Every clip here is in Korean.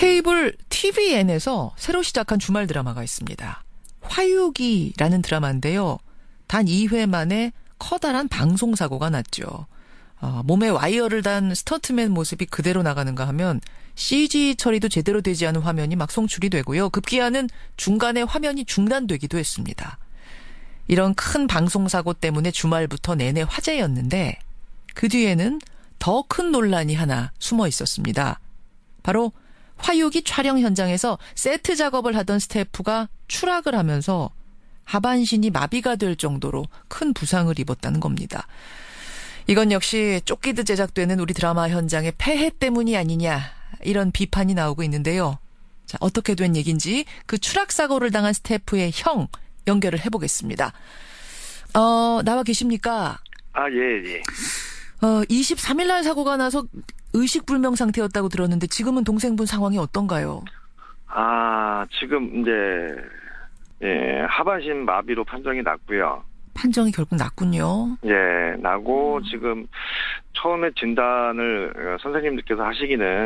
케이블 TVN에서 새로 시작한 주말 드라마가 있습니다. 화유기라는 드라마인데요. 단 2회 만에 커다란 방송사고가 났죠. 몸에 와이어를 단 스턴트맨 모습이 그대로 나가는가 하면 CG 처리도 제대로 되지 않은 화면이 막 송출이 되고요. 급기야는 중간에 화면이 중단되기도 했습니다. 이런 큰 방송사고 때문에 주말부터 내내 화제였는데 그 뒤에는 더 큰 논란이 하나 숨어 있었습니다. 바로 화유기 촬영 현장에서 세트 작업을 하던 스태프가 추락을 하면서 하반신이 마비가 될 정도로 큰 부상을 입었다는 겁니다. 이건 역시 쫓기듯 제작되는 우리 드라마 현장의 폐해 때문이 아니냐 이런 비판이 나오고 있는데요. 자, 어떻게 된 얘기인지 그 추락 사고를 당한 스태프의 형 연결을 해보겠습니다. 나와 계십니까? 예. 23일 날 사고가 나서 의식불명 상태였다고 들었는데 지금은 동생분 상황이 어떤가요? 지금 이제 하반신 마비로 판정이 났고요. 판정이 결국 났군요. 예, 나고 지금 처음에 진단을 선생님들께서 하시기는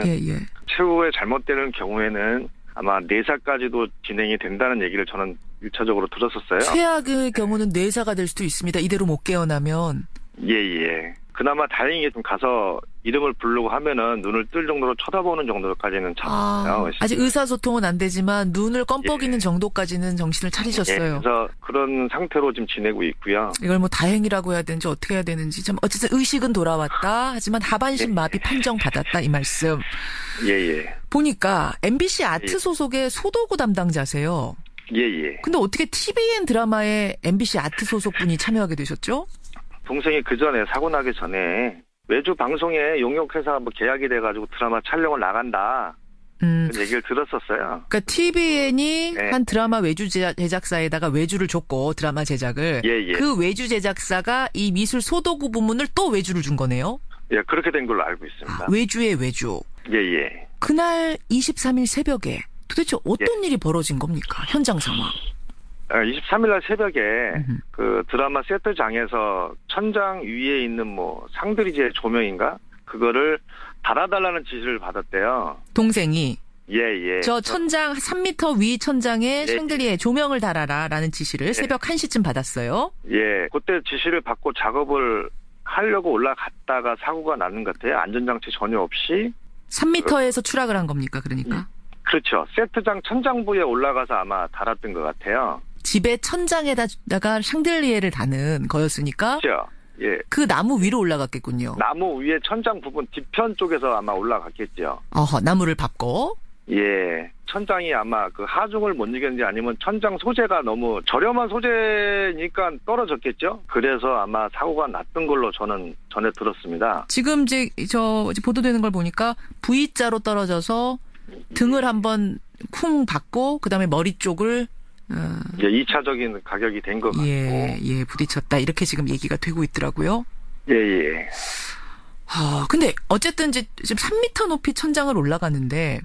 최후에 잘못되는 경우에는 아마 뇌사까지도 진행이 된다는 얘기를 저는 1차적으로 들었었어요. 최악의 경우는 뇌사가 될 수도 있습니다. 이대로 못 깨어나면. 예. 그나마 다행히 좀 가서 이름을 부르고 하면은 눈을 뜰 정도로 쳐다보는 정도까지는 참았어요. 아직 의사소통은 안 되지만 눈을 껌뻑이는 정도까지는 정신을 차리셨어요. 그래서 그런 상태로 지금 지내고 있고요. 이걸 뭐 다행이라고 해야 되는지 어떻게 해야 되는지 참 어쨌든 의식은 돌아왔다. 하지만 하반신 마비 판정 받았다 이 말씀. 예. 보니까 MBC 아트 소속의 소도구 담당자세요. 예. 근데 어떻게 TVN 드라마에 MBC 아트 소속 분이 참여하게 되셨죠? 동생이 그 전에 사고 나기 전에 외주 방송에 용역회사 계약이 돼가지고 드라마 촬영을 나간다. 그런 얘기를 들었었어요. 그러니까 TVN이 한 드라마 외주 제작사에다가 외주를 줬고 드라마 제작을. 그 외주 제작사가 이 미술 소도구 부문을 또 외주를 준 거네요. 예, 그렇게 된 걸로 알고 있습니다. 외주의 외주. 예. 그날 23일 새벽에 도대체 어떤 일이 벌어진 겁니까? 현장 상황. 23일 날 새벽에 그 드라마 세트장에서 천장 위에 있는 상드리제 조명인가? 그거를 달아달라는 지시를 받았대요. 동생이? 예. 저 천장 3m 위 천장에 샹들리에 조명을 달아라라는 지시를 새벽 1시쯤 받았어요. 예. 그때 지시를 받고 작업을 하려고 올라갔다가 사고가 나는 것 같아요. 안전장치 전혀 없이. 3m에서 추락을 한 겁니까? 그러니까? 그렇죠. 세트장 천장부에 올라가서 아마 달았던 것 같아요. 집의 천장에다가 샹들리에를 다는 거였으니까. 그렇죠. 예. 그 나무 위로 올라갔겠군요. 나무 위에 천장 부분 뒤편 쪽에서 아마 올라갔겠죠. 나무를 밟고. 예. 천장이 아마 그 하중을 못 이겼는지 아니면 천장 소재가 너무 저렴한 소재니까 떨어졌겠죠. 그래서 아마 사고가 났던 걸로 저는 전에 들었습니다. 지금 이제 보도되는 걸 보니까 V자로 떨어져서 등을 한번 쿵 받고 그다음에 머리 쪽을 이제 2차적인 가격이 된 것 같고. 예, 부딪혔다. 이렇게 지금 얘기가 되고 있더라고요. 예. 근데 어쨌든 이제 지금 3m 높이 천장을 올라가는데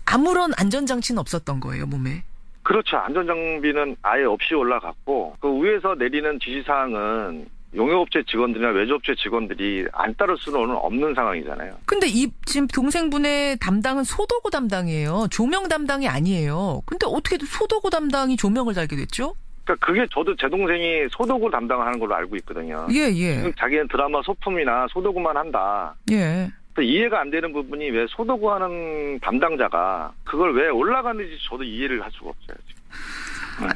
아무런 안전장치는 없었던 거예요, 몸에. 그렇죠. 안전장비는 아예 없이 올라갔고 그 위에서 내리는 지시사항은 용역업체 직원들이나 외주업체 직원들이 안 따를 수는 없는 상황이잖아요. 근데 지금 동생분의 담당은 소도구 담당이에요. 조명 담당이 아니에요. 근데 어떻게 소도구 담당이 조명을 달게 됐죠? 그러니까 그게 저도 제 동생이 소도구 담당을 하는 걸로 알고 있거든요. 예. 자기는 드라마 소품이나 소도구만 한다. 예. 이해가 안 되는 부분이 왜 소도구 하는 담당자가 그걸 왜 올라가는지 저도 이해를 할 수가 없어요.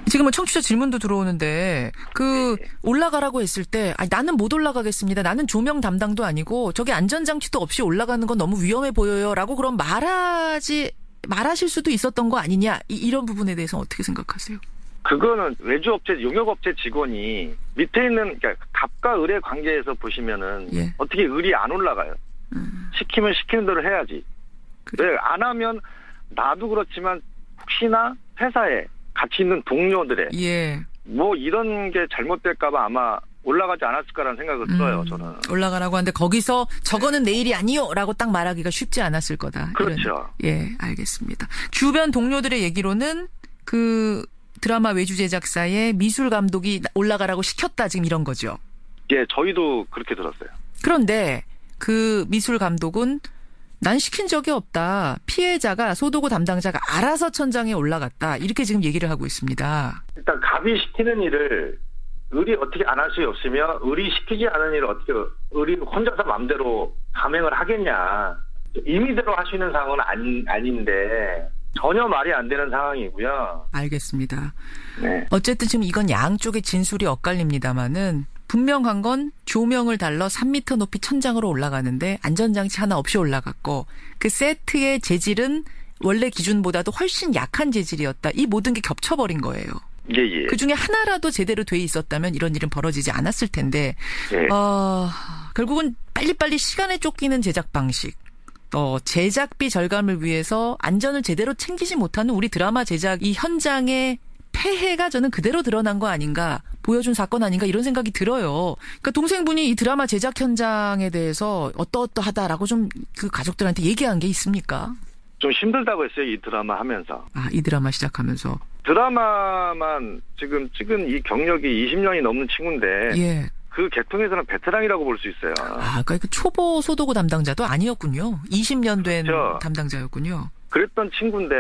지금 청취자 질문도 들어오는데 올라가라고 했을 때 나는 못 올라가겠습니다. 나는 조명 담당도 아니고 저기 안전장치도 없이 올라가는 건 너무 위험해 보여요라고 그럼 말하실 수도 있었던 거 아니냐 이런 부분에 대해서 어떻게 생각하세요? 그거는 외주업체 용역업체 직원이 밑에 있는 그러니까 갑과 을의 관계에서 보시면은 어떻게 을이 안 올라가요? 시키면 시키는 대로 해야지. 왜 안 하면 나도 그렇지만 혹시나 회사에 같이 있는 동료들의 이런 게 잘못될까봐 아마 올라가지 않았을까라는 생각을 들어요. 저는 올라가라고 하는데 거기서 저거는 내 일이 아니요라고 딱 말하기가 쉽지 않았을 거다. 그렇죠. 알겠습니다. 주변 동료들의 얘기로는 그 드라마 외주 제작사의 미술 감독이 올라가라고 시켰다 지금 이런 거죠. 예, 저희도 그렇게 들었어요. 그런데 그 미술 감독은 난 시킨 적이 없다. 피해자가 소도구 담당자가 알아서 천장에 올라갔다. 이렇게 지금 얘기를 하고 있습니다. 일단 갑이 시키는 일을 을이 어떻게 안 할 수 없으며 을이 시키지 않은 일을 어떻게 을이 혼자서 마음대로 감행을 하겠냐. 임의대로 할 수 있는 상황은 아닌데 전혀 말이 안 되는 상황이고요. 알겠습니다. 네. 어쨌든 지금 이건 양쪽의 진술이 엇갈립니다마는 분명한 건 조명을 달러 3m 높이 천장으로 올라가는데 안전장치 하나 없이 올라갔고 그 세트의 재질은 원래 기준보다도 훨씬 약한 재질이었다. 이 모든 게 겹쳐버린 거예요. 예. 그중에 하나라도 제대로 돼 있었다면 이런 일은 벌어지지 않았을 텐데 예. 결국은 빨리빨리 시간에 쫓기는 제작 방식 제작비 절감을 위해서 안전을 제대로 챙기지 못하는 우리 드라마 제작 이 현장의 폐해가 저는 그대로 드러난 거 아닌가 보여준 사건 아닌가 이런 생각이 들어요. 그러니까 동생분이 이 드라마 제작 현장에 대해서 어떠하다라고 좀 그 가족들한테 얘기한 게 있습니까? 좀 힘들다고 했어요. 이 드라마 하면서. 이 드라마 시작하면서. 드라마만 지금 찍은 이 경력이 20년이 넘는 친구인데 예. 그 계통에서는 베테랑이라고 볼 수 있어요. 그러니까 초보 소도구 담당자도 아니었군요. 20년 된 그렇죠. 담당자였군요. 그랬던 친구인데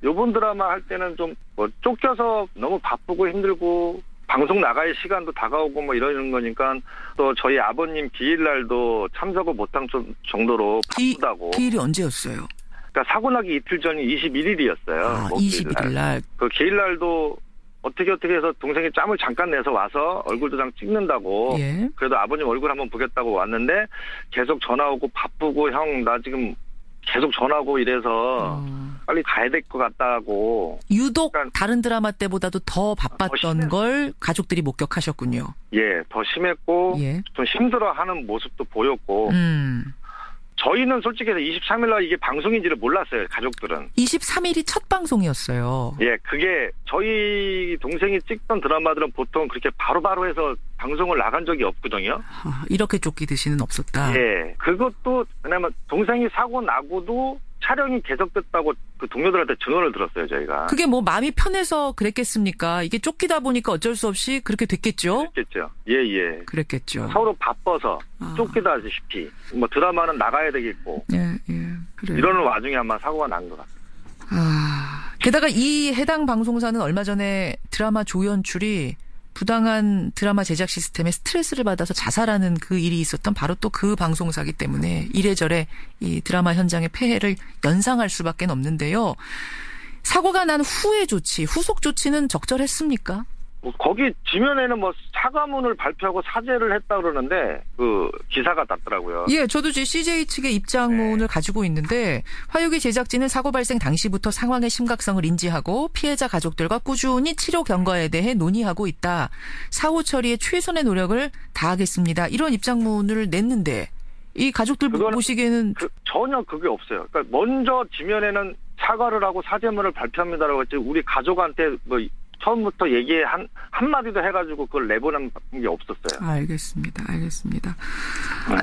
요번 드라마 할 때는 좀 뭐 쫓겨서 너무 바쁘고 힘들고 방송 나갈 시간도 다가오고 뭐 이러는 거니까 또 저희 아버님 기일날도 참석을 못한 정도로 바쁘다고. 기일이 언제였어요? 그러니까 사고 나기 이틀 전이 21일이었어요. 21일 날. 그 기일날도 어떻게 해서 동생이 짬을 잠깐 내서 와서 얼굴 도장 찍는다고. 예. 그래도 아버님 얼굴 한번 보겠다고 왔는데 계속 전화 오고 바쁘고 형 나 지금 계속 전화하고 이래서 빨리 가야 될 것 같다고. 유독 그러니까 다른 드라마 때보다도 더 바빴던 걸 가족들이 목격하셨군요. 예, 더 심했고 좀 힘들어하는 모습도 보였고. 저희는 솔직히 해서 23일 날 이게 방송인지를 몰랐어요. 가족들은. 23일이 첫 방송이었어요. 예, 그게 저희 동생이 찍던 드라마들은 보통 그렇게 바로바로 해서 방송을 나간 적이 없거든요. 이렇게 쫓기듯이는 없었다. 예, 그것도 왜냐면 동생이 사고 나고도 촬영이 계속됐다고 그 동료들한테 증언을 들었어요, 저희가. 그게 뭐 마음이 편해서 그랬겠습니까? 이게 쫓기다 보니까 어쩔 수 없이 그렇게 됐겠죠? 그랬겠죠. 예. 그랬겠죠. 서로 바빠서 쫓기다시피 뭐 드라마는 나가야 되겠고. 예, 그래요. 이러는 와중에 아마 사고가 난 것 같아요. 게다가 이 해당 방송사는 얼마 전에 드라마 조연출이 부당한 드라마 제작 시스템에 스트레스를 받아서 자살하는 그 일이 있었던 바로 또 그 방송사기 때문에 이래저래 이 드라마 현장의 폐해를 연상할 수밖에 없는데요. 사고가 난 후의 조치, 후속 조치는 적절했습니까? 거기 지면에는 뭐 사과문을 발표하고 사죄를 했다 그러는데 그 기사가 났더라고요. 예, 저도 CJ 측의 입장문을 가지고 있는데 화요기 제작진은 사고 발생 당시부터 상황의 심각성을 인지하고 피해자 가족들과 꾸준히 치료 경과에 대해 논의하고 있다. 사후 처리에 최선의 노력을 다하겠습니다. 이런 입장문을 냈는데 이 가족들 보시기에는 전혀 그게 없어요. 그러니까 먼저 지면에는 사과를 하고 사죄문을 발표합니다라고 했지 우리 가족한테 뭐 처음부터 얘기에 한마디도 해가지고 그걸 내보낸 게 없었어요. 알겠습니다.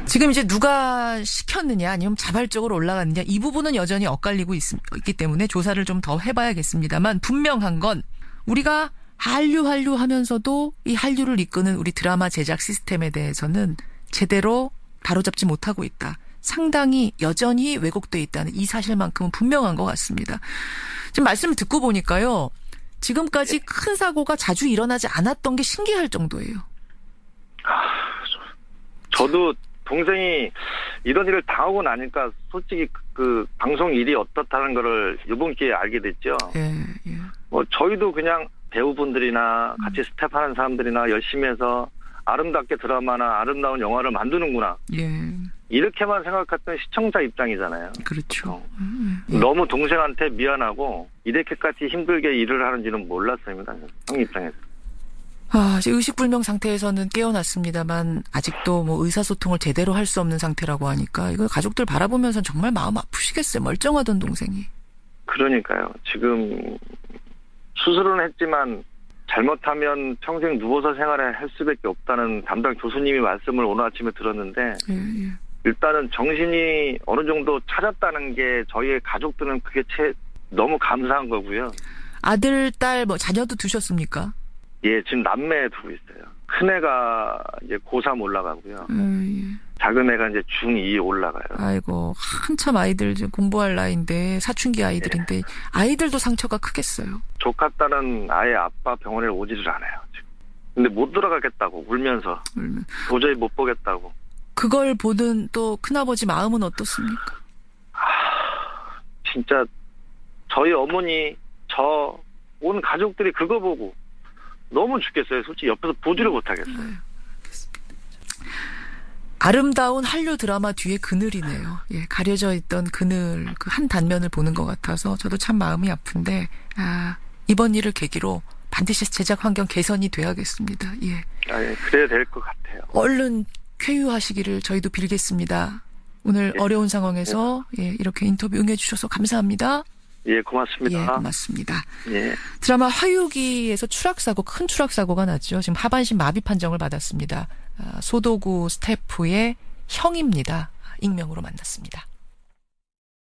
지금 이제 누가 시켰느냐 아니면 자발적으로 올라갔느냐 이 부분은 여전히 엇갈리고 있기 때문에 조사를 좀 더 해봐야겠습니다만 분명한 건 우리가 한류 하면서도 이 한류를 이끄는 우리 드라마 제작 시스템에 대해서는 제대로 바로잡지 못하고 있다. 상당히 여전히 왜곡돼 있다는 이 사실만큼은 분명한 것 같습니다. 지금 말씀을 듣고 보니까요. 지금까지 큰 사고가 자주 일어나지 않았던 게 신기할 정도예요. 저도 동생이 이런 일을 당하고 나니까 솔직히 그 방송 일이 어떻다는 거를 이번 기회에 알게 됐죠. 예. 뭐 저희도 그냥 배우분들이나 같이 스텝하는 사람들이나 열심히 해서 아름답게 드라마나 아름다운 영화를 만드는구나. 예. 이렇게만 생각했던 시청자 입장이잖아요. 그렇죠. 너무 동생한테 미안하고 이렇게까지 힘들게 일을 하는지는 몰랐습니다. 형 입장에서. 이제 의식불명 상태에서는 깨어났습니다만 아직도 뭐 의사소통을 제대로 할 수 없는 상태라고 하니까 이거 가족들 바라보면서 정말 마음 아프시겠어요. 멀쩡하던 동생이. 그러니까요. 지금 수술은 했지만 잘못하면 평생 누워서 생활을 할 수밖에 없다는 담당 교수님이 말씀을 오늘 아침에 들었는데 일단은 정신이 어느 정도 찾았다는 게 저희의 가족들은 그게 너무 감사한 거고요. 아들, 딸, 뭐 자녀도 두셨습니까? 예, 지금 남매 두고 있어요. 큰애가 이제 고3 올라가고요. 작은 애가 이제 중2에 올라가요. 아이고, 한참 아이들 지금 공부할 나이인데, 사춘기 아이들인데, 네. 아이들도 상처가 크겠어요. 조카 딸은 아예 아빠 병원에 오지를 않아요. 지금. 근데 못 들어가겠다고 울면서 도저히 못 보겠다고. 그걸 보는 또 큰아버지 마음은 어떻습니까? 진짜 저희 어머니, 저 온 가족들이 그거 보고 너무 죽겠어요. 솔직히 옆에서 보지를 못하겠어요. 아름다운 한류 드라마 뒤에 그늘이네요. 예, 가려져 있던 그늘, 그 한 단면을 보는 것 같아서 저도 참 마음이 아픈데, 이번 일을 계기로 반드시 제작 환경 개선이 돼야겠습니다. 예. 예, 그래야 될 것 같아요. 얼른 쾌유하시기를 저희도 빌겠습니다. 오늘 예. 어려운 상황에서 예, 이렇게 인터뷰 응해주셔서 감사합니다. 예, 고맙습니다. 예, 고맙습니다. 예. 드라마 화유기에서 큰 추락사고가 났죠. 지금 하반신 마비 판정을 받았습니다. 소도구 스태프의 형입니다. 익명으로 만났습니다.